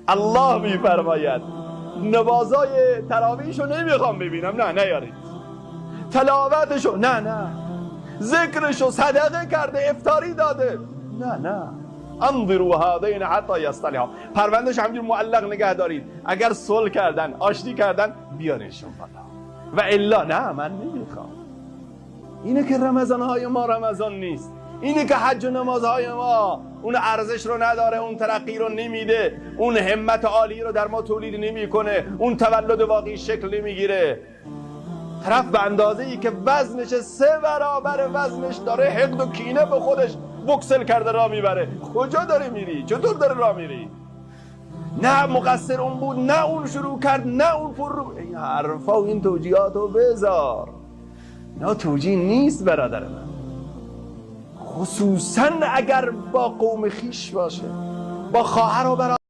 الله میفرماید نمازای تراویحشو نمیخوام ببینم، نه نیارید. تلاوتشو نه. ذکرشو صدقه کرده، افطاری داده، نه. انظروا هذین حتی یصطلحا. پروندهش همینجور معلق نگه دارید. اگر صلح کردن، آشتی کردن، بیارشون بالا. و الا نه، من نمیخوام. اینه که رمضانهای ما رمضان نیست. اینه که حج و نمازهای ما اون ارزش رو نداره، اون ترقی رو نمیده، اون همت عالی رو در ما تولید نمیکنه، اون تولد واقعی شکل نمیگیره. طرف به اندازه ای که وزنش 3 برابر وزنش داره حقد و کینه به خودش بکسل کرده راه میبره. کجا داری میری؟ چطور داری راه میری؟ نه مقصر اون بود، نه اون شروع کرد، نه اون فرو. این حرفا و این توجیهاتو بذار، نه توجیه نیست برادر من. خصوصا اگر با قوم خیش باشه، با خواهر و برادر